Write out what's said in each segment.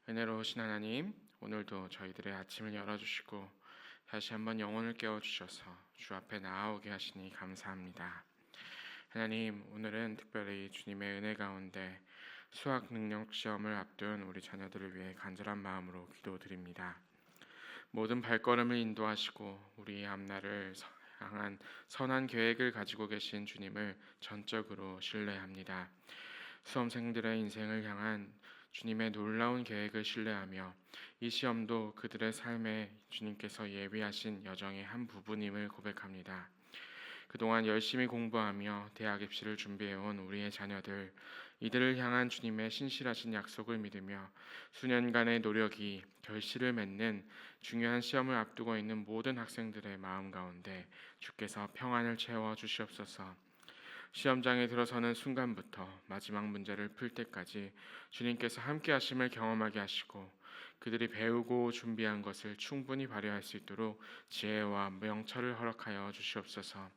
은혜로우신 하나님, 오늘도 저희들의 아침을 열어주시고 다시 한번 영혼을 깨워주셔서 주 앞에 나아오게 하시니 감사합니다. 하나님, 오늘은 특별히 주님의 은혜 가운데 수학 능력 시험을 앞둔 우리 자녀들을 위해 간절한 마음으로 기도드립니다. 모든 발걸음을 인도하시고 우리의 앞날을 향한 선한 계획을 가지고 계신 주님을 전적으로 신뢰합니다. 수험생들의 인생을 향한 주님의 놀라운 계획을 신뢰하며 이 시험도 그들의 삶에 주님께서 예비하신 여정의 한 부분임을 고백합니다. 그동안 열심히 공부하며 대학 입시를 준비해온 우리의 자녀들, 이들을 향한 주님의 신실하신 약속을 믿으며 수년간의 노력이 결실을 맺는 중요한 시험을 앞두고 있는 모든 학생들의 마음 가운데 주께서 평안을 채워 주시옵소서. 시험장에 들어서는 순간부터 마지막 문제를 풀 때까지 주님께서 함께 하심을 경험하게 하시고 그들이 배우고 준비한 것을 충분히 발휘할 수 있도록 지혜와 명철을 허락하여 주시옵소서.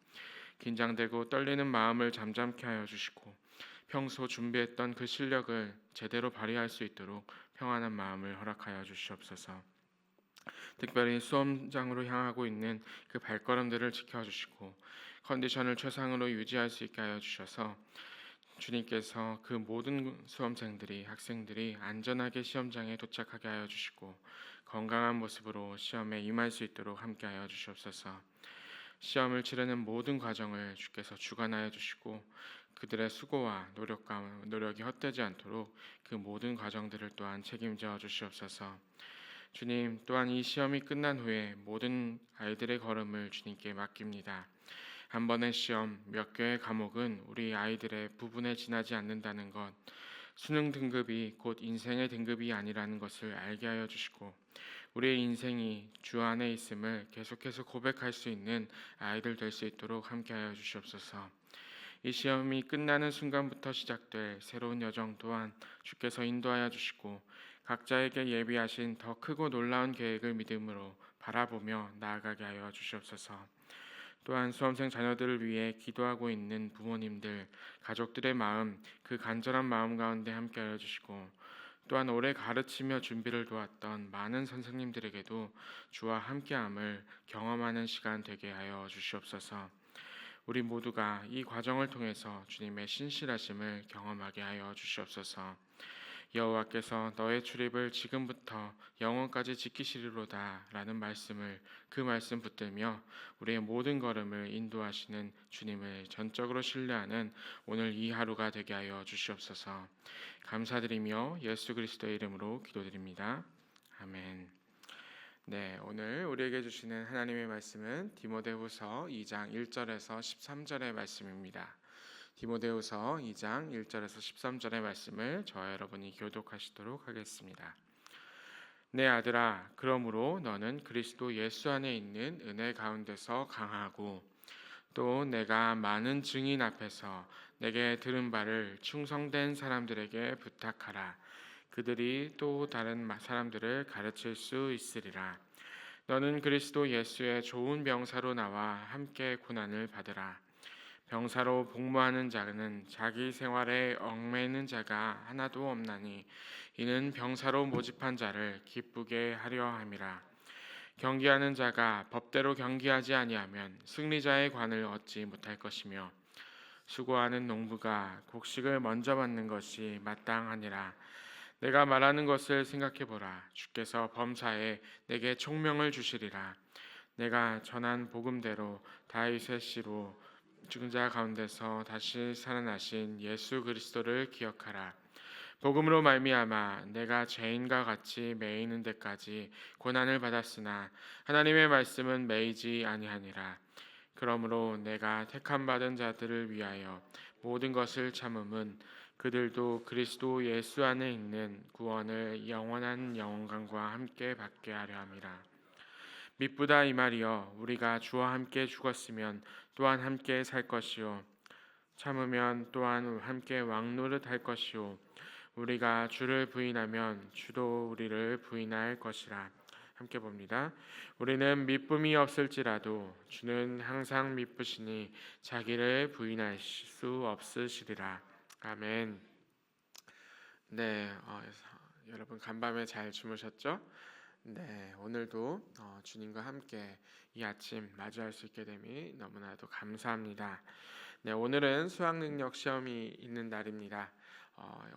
긴장되고 떨리는 마음을 잠잠케 하여 주시고 평소 준비했던 그 실력을 제대로 발휘할 수 있도록 평안한 마음을 허락하여 주시옵소서. 특별히 수험장으로 향하고 있는 그 발걸음들을 지켜주시고 컨디션을 최상으로 유지할 수 있게 하여 주셔서 주님께서 그 모든 수험생들이 학생들이 안전하게 시험장에 도착하게 하여 주시고 건강한 모습으로 시험에 임할 수 있도록 함께 하여 주시옵소서. 시험을 치르는 모든 과정을 주께서 주관하여 주시고 그들의 수고와 노력이 헛되지 않도록 그 모든 과정들을 또한 책임져 주시옵소서. 주님, 또한 이 시험이 끝난 후에 모든 아이들의 걸음을 주님께 맡깁니다. 한 번의 시험, 몇 개의 과목은 우리 아이들의 부분에 지나지 않는다는 것, 수능 등급이 곧 인생의 등급이 아니라는 것을 알게 하여 주시고 우리의 인생이 주 안에 있음을 계속해서 고백할 수 있는 아이들 될 수 있도록 함께하여 주시옵소서. 이 시험이 끝나는 순간부터 시작될 새로운 여정 또한 주께서 인도하여 주시고 각자에게 예비하신 더 크고 놀라운 계획을 믿음으로 바라보며 나아가게 하여 주시옵소서. 또한 수험생 자녀들을 위해 기도하고 있는 부모님들, 가족들의 마음, 그 간절한 마음 가운데 함께하여 주시고 또한 오래 가르치며 준비를 도왔던 많은 선생님들에게도 주와 함께함을 경험하는 시간 되게 하여 주시옵소서. 우리 모두가 이 과정을 통해서 주님의 신실하심을 경험하게 하여 주시옵소서. 여호와께서 너의 출입을 지금부터 영원까지 지키시리로다 라는 말씀을 그 말씀 붙들며 우리의 모든 걸음을 인도하시는 주님을 전적으로 신뢰하는 오늘 이 하루가 되게 하여 주시옵소서. 감사드리며 예수 그리스도의 이름으로 기도드립니다. 아멘. 네, 오늘 우리에게 주시는 하나님의 말씀은 디모데후서 2장 1절에서 13절의 말씀입니다. 디모데후서 2장 1절에서 13절의 말씀을 저와 여러분이 교독하시도록 하겠습니다. 내 아들아, 그러므로 너는 그리스도 예수 안에 있는 은혜 가운데서 강하고 또 내가 많은 증인 앞에서 내게 들은 바를 충성된 사람들에게 부탁하라. 그들이 또 다른 사람들을 가르칠 수 있으리라. 너는 그리스도 예수의 좋은 병사로 나와 함께 고난을 받으라. 병사로 복무하는 자는 자기 생활에 얽매이는 자가 하나도 없나니 이는 병사로 모집한 자를 기쁘게 하려 함이라. 경기하는 자가 법대로 경기하지 아니하면 승리자의 관을 얻지 못할 것이며 수고하는 농부가 곡식을 먼저 받는 것이 마땅하니라. 내가 말하는 것을 생각해 보라. 주께서 범사에 내게 총명을 주시리라. 내가 전한 복음대로 다윗의 씨로 죽은 자 가운데서 다시 살아나신 예수 그리스도를 기억하라. 복음으로 말미암아 내가 죄인과 같이 매이는 데까지 고난을 받았으나 하나님의 말씀은 매이지 아니하니라. 그러므로 내가 택함 받은 자들을 위하여 모든 것을 참음은 그들도 그리스도 예수 안에 있는 구원을 영원한 영광과 함께 받게 하려 함이라. 미쁘다 이 말이여, 우리가 주와 함께 죽었으면 또한 함께 살 것이요 참으면 또한 함께 왕노릇 할 것이요 우리가 주를 부인하면 주도 우리를 부인할 것이라. 함께 봅니다. 우리는 미쁨이 없을지라도 주는 항상 미쁘시니 자기를 부인할 수 없으시리라. 아멘. 네, 여러분 간밤에 잘 주무셨죠? 네, 오늘도 주님과 함께 이 아침 맞이할 수 있게 됨이 너무나도 감사합니다. 네, 오늘은 수학 능력 시험이 있는 날입니다.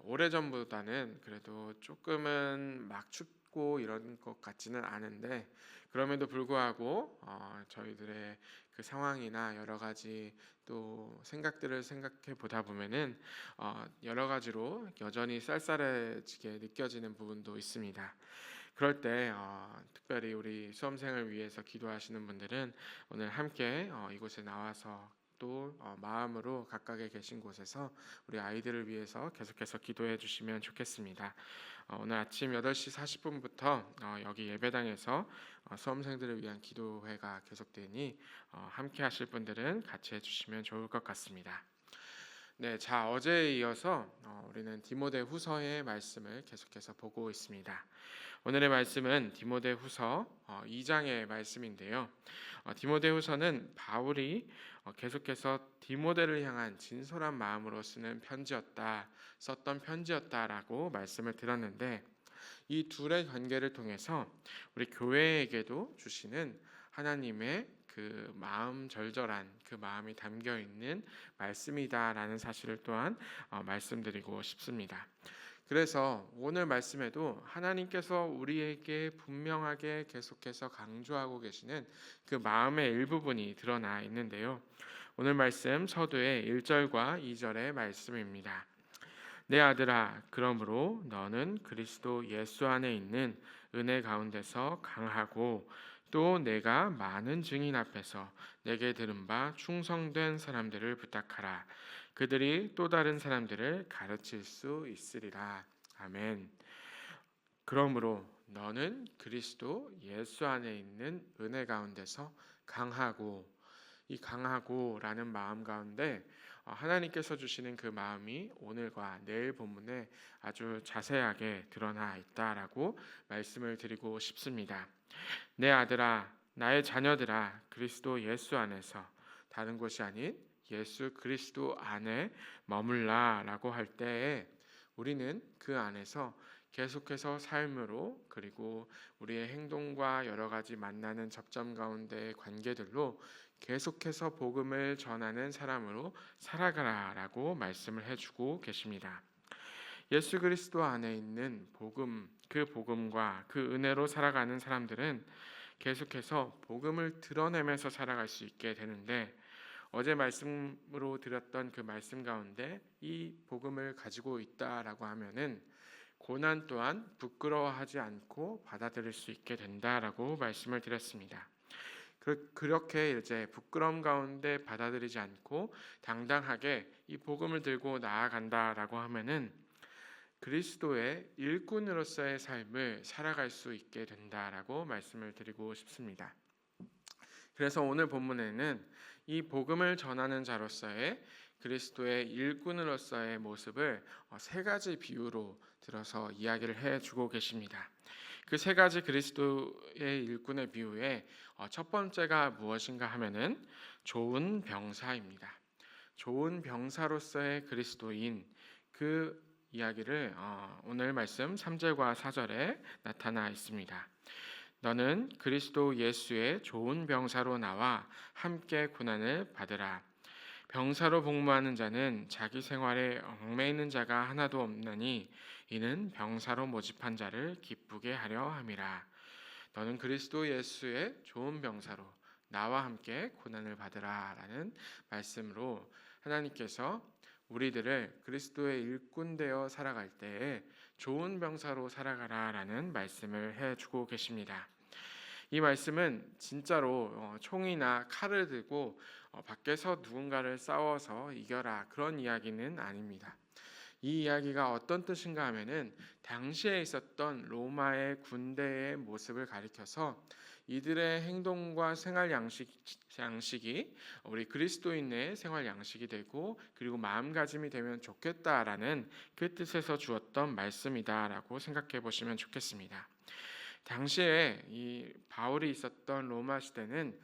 오래전보다는 그래도 조금은 막 춥고 이런 것 같지는 않은데 그럼에도 불구하고 저희들의 그 상황이나 여러 가지 또 생각들을 생각해 보다 보면은 여러 가지로 여전히 쌀쌀해지게 느껴지는 부분도 있습니다. 그럴 때 특별히 우리 수험생을 위해서 기도하시는 분들은 오늘 함께 이곳에 나와서 또 마음으로 각각에 계신 곳에서 우리 아이들을 위해서 계속해서 기도해 주시면 좋겠습니다. 오늘 아침 8시 40분부터 여기 예배당에서 수험생들을 위한 기도회가 계속되니 함께 하실 분들은 같이 해주시면 좋을 것 같습니다. 네, 자 어제에 이어서 우리는 디모데후서의 말씀을 계속해서 보고 있습니다. 오늘의 말씀은 디모데후서 2장의 말씀인데요. 디모데후서는 바울이 계속해서 디모데를 향한 진솔한 마음으로 썼던 편지였다라고 말씀을 드렸는데 이 둘의 관계를 통해서 우리 교회에게도 주시는 하나님의 그 마음 절절한 그 마음이 담겨 있는 말씀이다라는 사실을 또한 말씀드리고 싶습니다. 그래서 오늘 말씀에도 하나님께서 우리에게 분명하게 계속해서 강조하고 계시는 그 마음의 일부분이 드러나 있는데요. 오늘 말씀 서두의 1절과 2절의 말씀입니다. 내 아들아, 그러므로 너는 그리스도 예수 안에 있는 은혜 가운데서 강하고 또 내가 많은 증인 앞에서 내게 들은 바 충성된 사람들을 부탁하라. 그들이 또 다른 사람들을 가르칠 수 있으리라. 아멘. 그러므로 너는 그리스도 예수 안에 있는 은혜 가운데서 강하고, 이 강하고라는 마음 가운데 하나님께서 주시는 그 마음이 오늘과 내일 본문에 아주 자세하게 드러나 있다라고 말씀을 드리고 싶습니다. 내 아들아, 나의 자녀들아, 그리스도 예수 안에서 다른 곳이 아닌 예수 그리스도 안에 머물라라고 할 때에 우리는 그 안에서 계속해서 삶으로 그리고 우리의 행동과 여러 가지 만나는 접점 가운데의 관계들로 계속해서 복음을 전하는 사람으로 살아가라라고 말씀을 해주고 계십니다. 예수 그리스도 안에 있는 복음, 그 복음과 그 은혜로 살아가는 사람들은 계속해서 복음을 드러내면서 살아갈 수 있게 되는데 어제 말씀으로 드렸던 그 말씀 가운데 이 복음을 가지고 있다라고 하면은 고난 또한 부끄러워하지 않고 받아들일 수 있게 된다라고 말씀을 드렸습니다. 그렇게 이제 부끄러움 가운데 받아들이지 않고 당당하게 이 복음을 들고 나아간다라고 하면은 그리스도의 일꾼으로서의 삶을 살아갈 수 있게 된다라고 말씀을 드리고 싶습니다. 그래서 오늘 본문에는 이 복음을 전하는 자로서의 그리스도의 일꾼으로서의 모습을 세 가지 비유로 들어서 이야기를 해주고 계십니다. 그 세 가지 그리스도의 일꾼의 비유에 첫 번째가 무엇인가 하면은 좋은 병사입니다. 좋은 병사로서의 그리스도인 그 이야기를 오늘 말씀 3절과 4절에 나타나 있습니다. 너는 그리스도 예수의 좋은 병사로 나와 함께 고난을 받으라. 병사로 복무하는 자는 자기 생활에 얽매이는 자가 하나도 없나니 이는 병사로 모집한 자를 기쁘게 하려 함이라. 너는 그리스도 예수의 좋은 병사로 나와 함께 고난을 받으라 라는 말씀으로 하나님께서 우리들을 그리스도의 일꾼 되어 살아갈 때에 좋은 병사로 살아가라 라는 말씀을 해주고 계십니다. 이 말씀은 진짜로 총이나 칼을 들고 밖에서 누군가를 싸워서 이겨라 그런 이야기는 아닙니다. 이 이야기가 어떤 뜻인가 하면은 당시에 있었던 로마의 군대의 모습을 가리켜서 이들의 행동과 생활 양식이 우리 그리스도인의 생활 양식이 되고 그리고 마음가짐이 되면 좋겠다라는 그 뜻에서 주었던 말씀이다라고 생각해 보시면 좋겠습니다. 당시에 이 바울이 있었던 로마 시대는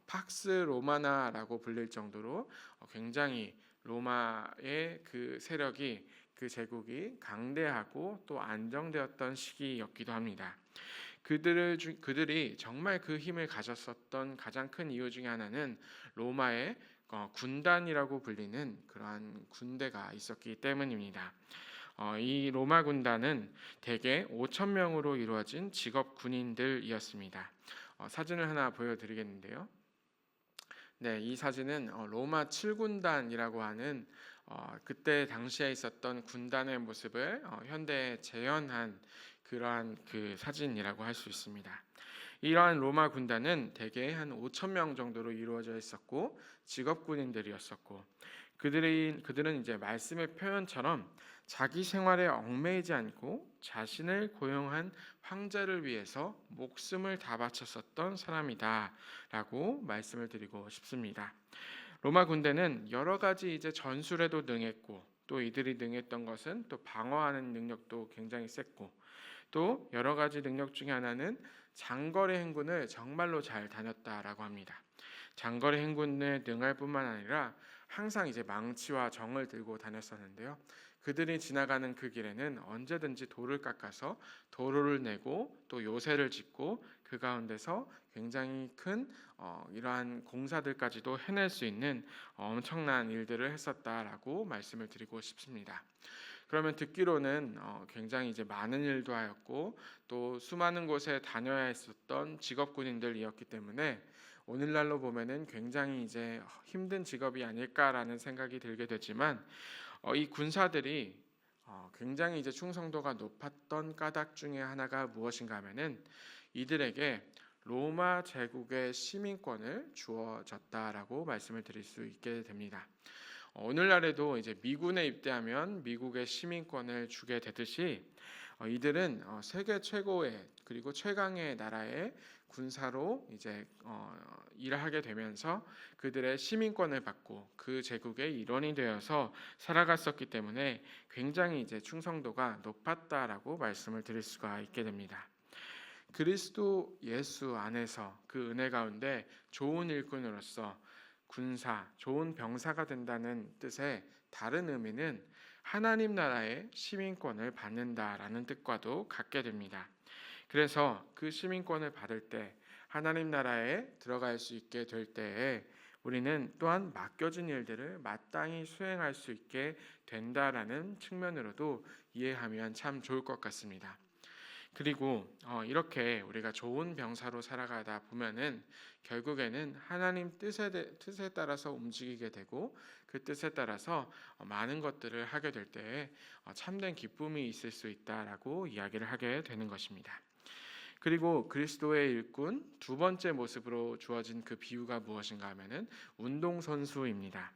팍스 로마나라고 불릴 정도로 굉장히 로마의 그 세력이, 그 제국이 강대하고 또 안정되었던 시기였기도 합니다. 그들이 정말 그 힘을 가졌었던 가장 큰 이유 중에 하나는 로마의 군단이라고 불리는 그러한 군대가 있었기 때문입니다. 이 로마 군단은 대개 5천 명으로 이루어진 직업 군인들이었습니다. 사진을 하나 보여드리겠는데요. 네, 이 사진은 로마 7군단이라고 하는 그때 당시에 있었던 군단의 모습을 현대에 재현한 그러한 그 사진이라고 할 수 있습니다. 이러한 로마 군단은 대개 한 5천 명 정도로 이루어져 있었고 직업 군인들이었었고 그들은 이제 말씀의 표현처럼 자기 생활에 얽매이지 않고 자신을 고용한 황제를 위해서 목숨을 다 바쳤었던 사람이다라고 말씀을 드리고 싶습니다. 로마 군대는 여러 가지 이제 전술에도 능했고 또 이들이 능했던 것은 또 방어하는 능력도 굉장히 셌고 또 여러 가지 능력 중에 하나는 장거리 행군을 정말로 잘 다녔다라고 합니다. 장거리 행군에 능할 뿐만 아니라 항상 이제 망치와 정을 들고 다녔었는데요. 그들이 지나가는 그 길에는 언제든지 돌을 깎아서 도로를 내고 또 요새를 짓고 그 가운데서 굉장히 큰 이러한 공사들까지도 해낼 수 있는 엄청난 일들을 했었다라고 말씀을 드리고 싶습니다. 그러면 듣기로는 굉장히 이제 많은 일도 하였고 또 수많은 곳에 다녀야 했었던 직업군인들이었기 때문에 오늘날로 보면은 굉장히 이제 힘든 직업이 아닐까라는 생각이 들게 되지만 이 군사들이 굉장히 이제 충성도가 높았던 까닭 중에 하나가 무엇인가 하면은 이들에게 로마 제국의 시민권을 주어졌다라고 말씀을 드릴 수 있게 됩니다. 오늘날에도 이제 미군에 입대하면 미국의 시민권을 주게 되듯이 이들은 세계 최고의 그리고 최강의 나라의 군사로 이제 일을 하게 되면서 그들의 시민권을 받고 그 제국의 일원이 되어서 살아갔었기 때문에 굉장히 이제 충성도가 높았다라고 말씀을 드릴 수가 있게 됩니다. 그리스도 예수 안에서 그 은혜 가운데 좋은 일꾼으로서 군사, 좋은 병사가 된다는 뜻의 다른 의미는 하나님 나라의 시민권을 받는다라는 뜻과도 같게 됩니다. 그래서 그 시민권을 받을 때 하나님 나라에 들어갈 수 있게 될 때에 우리는 또한 맡겨진 일들을 마땅히 수행할 수 있게 된다라는 측면으로도 이해하면 참 좋을 것 같습니다. 그리고 이렇게 우리가 좋은 병사로 살아가다 보면은 결국에는 하나님 뜻에 따라서 움직이게 되고 그 뜻에 따라서 많은 것들을 하게 될 때에 참된 기쁨이 있을 수 있다라고 이야기를 하게 되는 것입니다. 그리고 그리스도의 일꾼 두 번째 모습으로 주어진 그 비유가 무엇인가 하면은 운동선수입니다.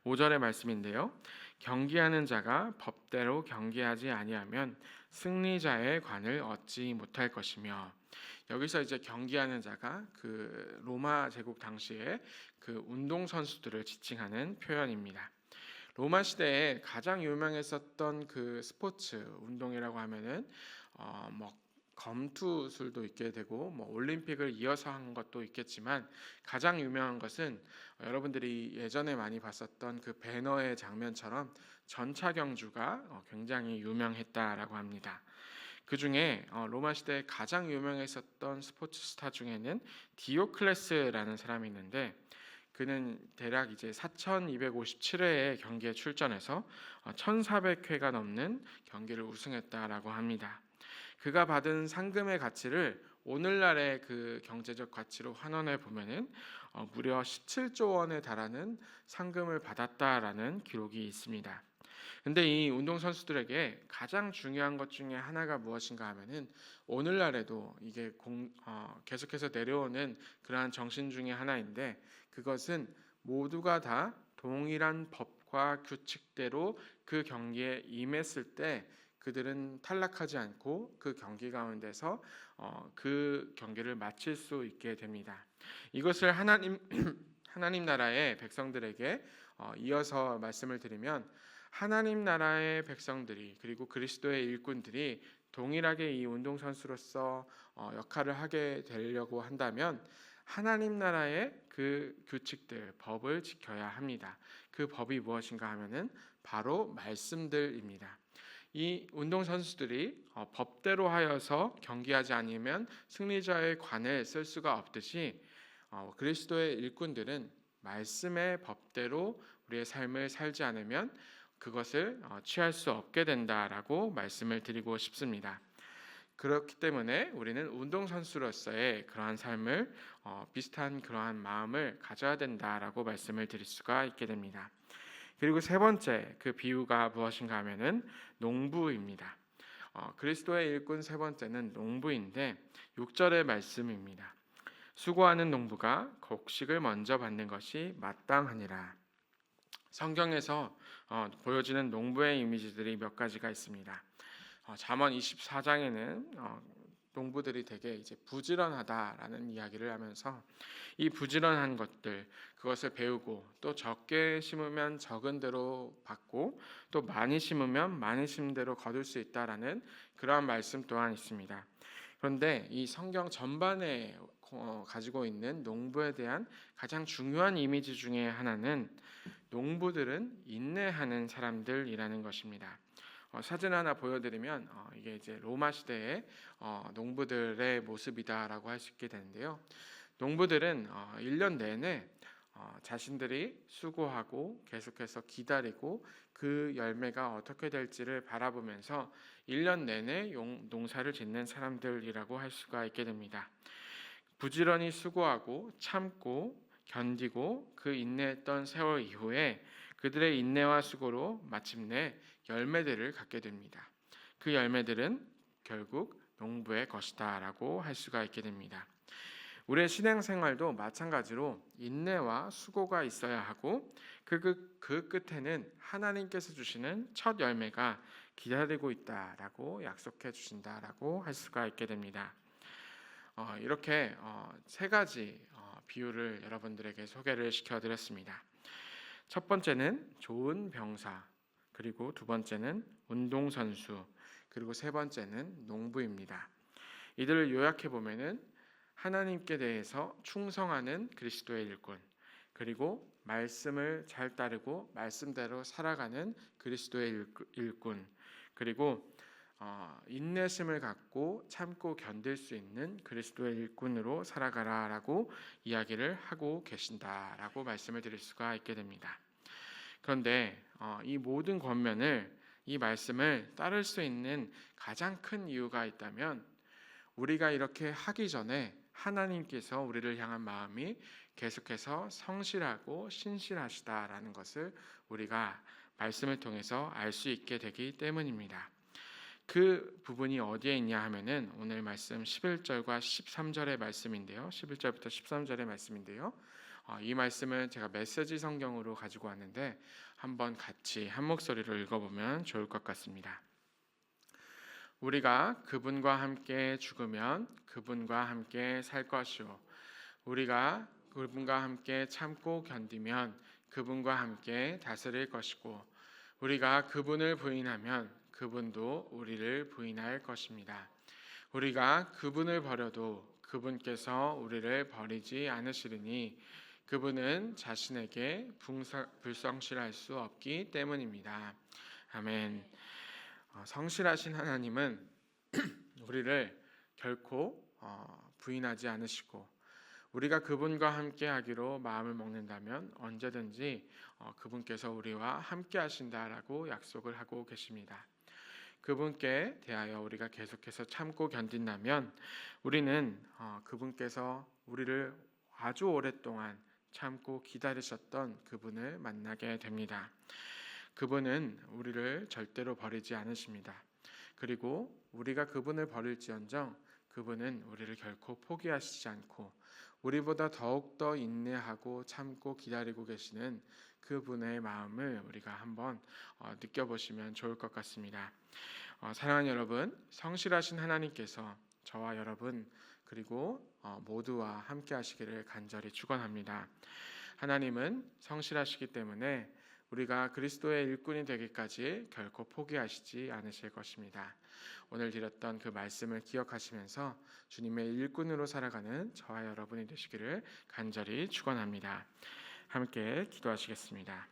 5절의 말씀인데요. 경기하는 자가 법대로 경기하지 아니하면 승리자의 관을 얻지 못할 것이며, 여기서 이제 경기하는 자가 그 로마 제국 당시에 그 운동 선수들을 지칭하는 표현입니다. 로마 시대에 가장 유명했었던 그 스포츠 운동이라고 하면은 뭐 검투술도 있게 되고 뭐 올림픽을 이어서 한 것도 있겠지만 가장 유명한 것은 여러분들이 예전에 많이 봤었던 그 배너의 장면처럼 전차 경주가 굉장히 유명했다라고 합니다. 그 중에 로마 시대에 가장 유명했었던 스포츠 스타 중에는 디오클레스라는 사람이 있는데 그는 대략 이제 4,257회의 경기에 출전해서 1,400회가 넘는 경기를 우승했다라고 합니다. 그가 받은 상금의 가치를 오늘날의 그 경제적 가치로 환원해 보면은 무려 17조 원에 달하는 상금을 받았다라는 기록이 있습니다. 근데 이 운동 선수들에게 가장 중요한 것 중에 하나가 무엇인가 하면은 오늘날에도 이게 계속해서 내려오는 그러한 정신 중에 하나인데 그것은 모두가 다 동일한 법과 규칙대로 그 경기에 임했을 때 그들은 탈락하지 않고 그 경기 가운데서 그 경기를 마칠 수 있게 됩니다. 이것을 하나님 나라의 백성들에게 이어서 말씀을 드리면 하나님 나라의 백성들이 그리고 그리스도의 일꾼들이 동일하게 이 운동선수로서 역할을 하게 되려고 한다면 하나님 나라의 그 규칙들, 법을 지켜야 합니다. 그 법이 무엇인가 하면은 바로 말씀들입니다. 이 운동선수들이 법대로 하여서 경기하지 않으면 승리자의 관을 쓸 수가 없듯이 그리스도의 일꾼들은 말씀의 법대로 우리의 삶을 살지 않으면 그것을 취할 수 없게 된다라고 말씀을 드리고 싶습니다. 그렇기 때문에 우리는 운동선수로서의 그러한 삶을 비슷한 그러한 마음을 가져야 된다라고 말씀을 드릴 수가 있게 됩니다. 그리고 세 번째 그 비유가 무엇인가 하면은 농부입니다. 그리스도의 일꾼 세 번째는 농부인데 6절의 말씀입니다. 수고하는 농부가 곡식을 먼저 받는 것이 마땅하니라. 성경에서 보여지는 농부의 이미지들이 몇 가지가 있습니다. 잠언 24장에는 농부들이 되게 이제 부지런하다라는 이야기를 하면서 이 부지런한 것들 그것을 배우고 또 적게 심으면 적은 대로 받고 또 많이 심으면 많이 심은 대로 거둘 수 있다라는 그러한 말씀 또한 있습니다. 그런데 이 성경 전반에 가지고 있는 농부에 대한 가장 중요한 이미지 중에 하나는 농부들은 인내하는 사람들이라는 것입니다. 사진 하나 보여드리면 이게 이제 로마 시대의 농부들의 모습이다라고 할 수 있게 되는데요. 농부들은 1년 내내 자신들이 수고하고 계속해서 기다리고 그 열매가 어떻게 될지를 바라보면서 1년 내내 농사를 짓는 사람들이라고 할 수가 있게 됩니다. 부지런히 수고하고 참고 견디고 그 인내했던 세월 이후에 그들의 인내와 수고로 마침내 열매들을 갖게 됩니다. 그 열매들은 결국 농부의 것이다라고 할 수가 있게 됩니다. 우리의 신앙생활도 마찬가지로 인내와 수고가 있어야 하고 그 끝에는 하나님께서 주시는 첫 열매가 기다리고 있다라고 약속해 주신다라고 할 수가 있게 됩니다. 이렇게 세 가지 비유를 여러분들에게 소개를 시켜드렸습니다. 첫 번째는 좋은 병사, 그리고 두 번째는 운동선수, 그리고 세 번째는 농부입니다. 이들을 요약해 보면은 하나님께 대해서 충성하는 그리스도의 일꾼, 그리고 말씀을 잘 따르고 말씀대로 살아가는 그리스도의 일꾼, 그리고 인내심을 갖고 참고 견딜 수 있는 그리스도의 일꾼으로 살아가라라고 이야기를 하고 계신다라고 말씀을 드릴 수가 있게 됩니다. 그런데 이 모든 권면을 이 말씀을 따를 수 있는 가장 큰 이유가 있다면 우리가 이렇게 하기 전에 하나님께서 우리를 향한 마음이 계속해서 성실하고 신실하시다라는 것을 우리가 말씀을 통해서 알 수 있게 되기 때문입니다. 그 부분이 어디에 있냐 하면은 오늘 말씀 11절과 13절의 말씀인데요. 11절부터 13절의 말씀인데요. 이 말씀을 제가 메시지 성경으로 가지고 왔는데 한번 같이 한 목소리로 읽어보면 좋을 것 같습니다. 우리가 그분과 함께 죽으면 그분과 함께 살 것이요 우리가 그분과 함께 참고 견디면 그분과 함께 다스릴 것이고 우리가 그분을 부인하면 그분도 우리를 부인할 것입니다. 우리가 그분을 버려도 그분께서 우리를 버리지 않으시리니 그분은 자신에게 불성실할 수 없기 때문입니다. 아멘. 성실하신 하나님은 우리를 결코 부인하지 않으시고 우리가 그분과 함께 하기로 마음을 먹는다면 언제든지 그분께서 우리와 함께 하신다라고 약속을 하고 계십니다. 그분께 대하여 우리가 계속해서 참고 견딘다면 우리는 그분께서 우리를 아주 오랫동안 참고 기다리셨던 그분을 만나게 됩니다. 그분은 우리를 절대로 버리지 않으십니다. 그리고 우리가 그분을 버릴지언정 그분은 우리를 결코 포기하시지 않고 우리보다 더욱더 인내하고 참고 기다리고 계시는 그분의 마음을 우리가 한번 느껴보시면 좋을 것 같습니다. 사랑하는 여러분, 성실하신 하나님께서 저와 여러분 그리고 모두와 함께 하시기를 간절히 축원합니다. 하나님은 성실하시기 때문에 우리가 그리스도의 일꾼이 되기까지 결코 포기하시지 않으실 것입니다. 오늘 드렸던 그 말씀을 기억하시면서 주님의 일꾼으로 살아가는 저와 여러분이 되시기를 간절히 축원합니다. 함께 기도하시겠습니다.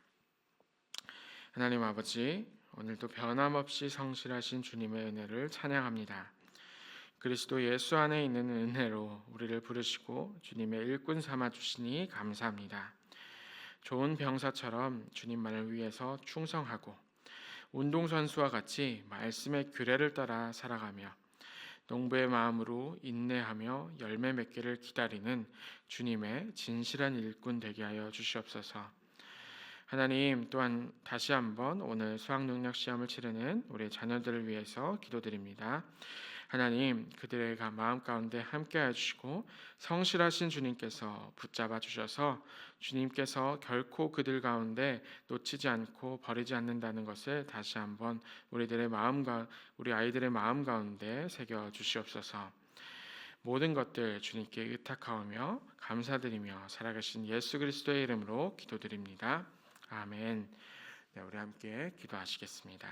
하나님 아버지, 오늘도 변함없이 성실하신 주님의 은혜를 찬양합니다. 그리스도 예수 안에 있는 은혜로 우리를 부르시고 주님의 일꾼 삼아 주시니 감사합니다. 좋은 병사처럼 주님만을 위해서 충성하고 운동선수와 같이 말씀의 규례를 따라 살아가며 농부의 마음으로 인내하며 열매 맺기를 기다리는 주님의 진실한 일꾼 되게 하여 주시옵소서. 하나님, 또한 다시 한번 오늘 수학능력 시험을 치르는 우리 자녀들을 위해서 기도드립니다. 하나님, 그들의 마음 가운데 함께하여 주시고 성실하신 주님께서 붙잡아 주셔서 주님께서 결코 그들 가운데 놓치지 않고 버리지 않는다는 것을 다시 한번 우리 아이들의 마음 가운데 새겨 주시옵소서. 모든 것들 주님께 의탁하오며 감사드리며 살아계신 예수 그리스도의 이름으로 기도드립니다. 아멘. 네, 우리 함께 기도하시겠습니다.